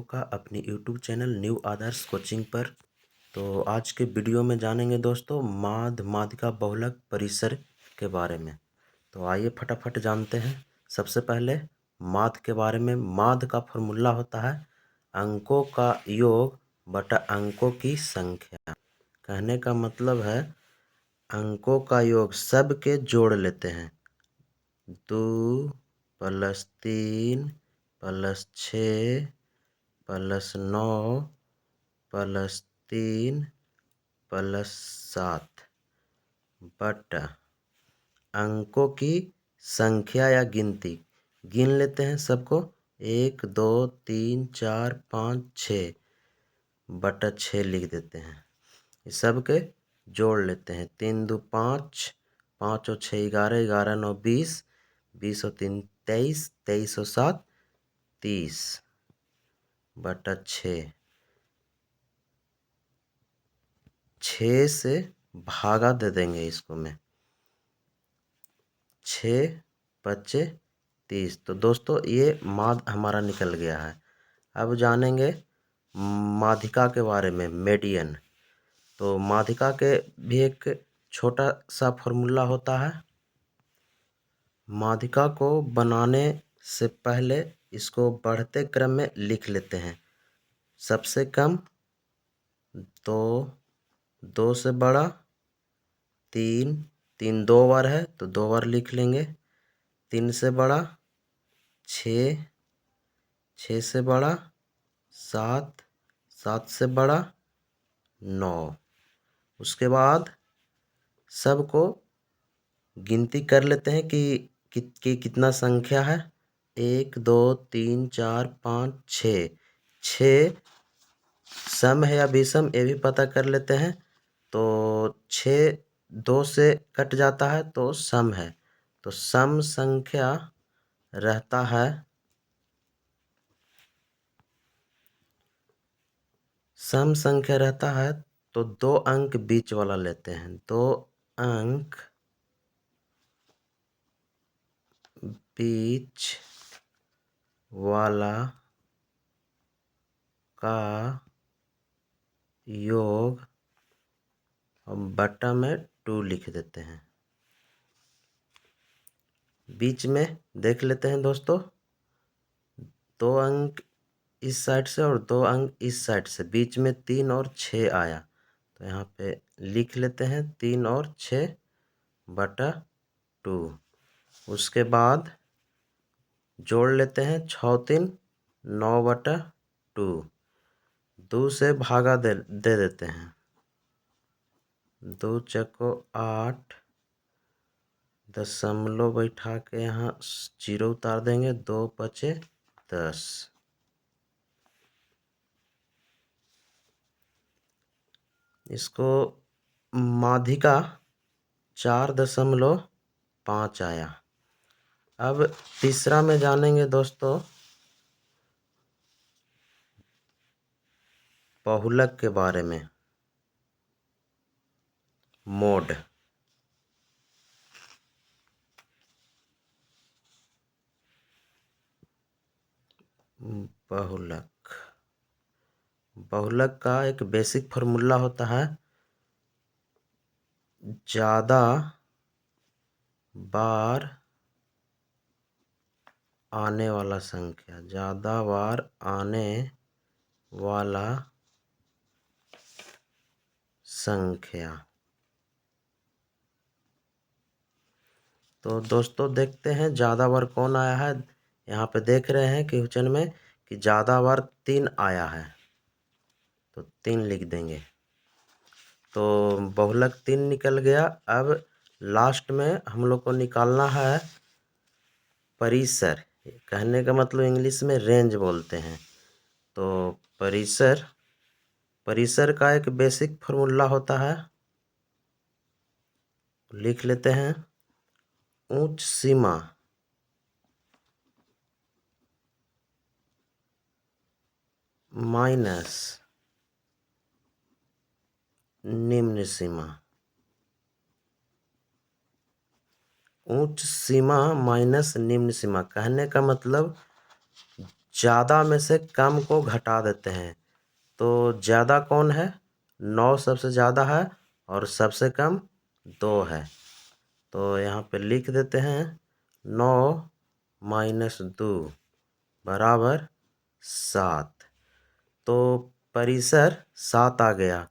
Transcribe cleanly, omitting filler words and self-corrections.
का अपनी YouTube channel new आदर्श coaching पर। तो आज के वीडियो में जानेंगे दोस्तों माध्य माध्यिका बहुलक परिसर के बारे में। तो आइए फटाफट जानते हैं। सबसे पहले माध्य के बारे में। माध्य का फॉर्मूला होता है अंकों का योग बटा अंकों की संख्या। कहने का मतलब है अंकों का योग सब के जोड़ लेते हैं। 2 + 3 + 6 + 9 + 3 + 7 बटा अंकों की संख्या या गिनती। गिन लेते हैं सबको। 1 2 3 4 5 6 बटा 6 लिख देते हैं। ये सब के जोड़ लेते हैं। 3 2 5 5 और 6 11 11 9 20 20 और 3 23 23 और 7 30 बटा 6। 6 से भागा दे देंगे इसको में। 6 बचे 30। तो दोस्तों ये माध्य हमारा निकल गया है। अब जानेंगे माध्यिका के बारे में, मीडियन। तो माध्यिका के भी एक छोटा सा फॉर्मूला होता है। माध्यिका को बनाने से पहले इसको बढ़ते क्रम में लिख लेते हैं। सबसे कम 2, 2 से बड़ा 3, 3 2 बार है तो 2 बार लिख लेंगे। 3 से बड़ा 6, 6 से बड़ा 7, 7 से बड़ा 9। उसके बाद सबको गिनती कर लेते हैं कि कितना संख्या है। 1 2 3 4 5 6। 6 सम है या विषम ये भी पता कर लेते हैं। तो 6 2 से कट जाता है तो सम है। तो सम संख्या रहता है तो 2 अंक बीच वाला लेते हैं। 2 अंक बीच वाला का योग हम बटा में 2 लिख देते हैं। बीच में देख लेते हैं दोस्तों। 2 अंक इस साइड से और 2 अंक इस साइड से, बीच में 3 और 6 आया। तो यहाँ पे लिख लेते हैं 3 और 6 बटा 2। उसके बाद जोड़ लेते हैं 6 3 9 बटा 2। 2 से भागा दे देते हैं। 2 चको 8, दशमलव बैठा के यहाँ 0 उतार देंगे। 2 बचे 10। इसको माध्यिका 4.5 आया। अब तीसरा में जानेंगे दोस्तों बहुलक के बारे में, मोड। बहुलक का एक बेसिक फॉर्मूला होता है ज़्यादा बार आने वाला संख्या। ज़्यादा बार आने वाला संख्या। तो दोस्तों देखते हैं ज़्यादा बार कौन आया है। यहाँ पे देख रहे हैं क्वेश्चन में कि ज़्यादा बार 3 आया है तो 3 लिख देंगे। तो बहुलक 3 निकल गया। अब लास्ट में हम लोग को निकालना है परिसर। कहने का मतलब इंग्लिश में रेंज बोलते हैं। तो परिसर का एक बेसिक फॉर्मूला होता है, लिख लेते हैं। उच्च सीमा माइनस निम्न सीमा। उच्च सीमा माइनस निम्न सीमा कहने का मतलब ज़्यादा में से कम को घटा देते हैं। तो ज़्यादा कौन है? 9 सबसे ज़्यादा है और सबसे कम 2 है। तो यहाँ पे लिख देते हैं 9 माइनस 2 बराबर 7। तो परिसर 7 आ गया।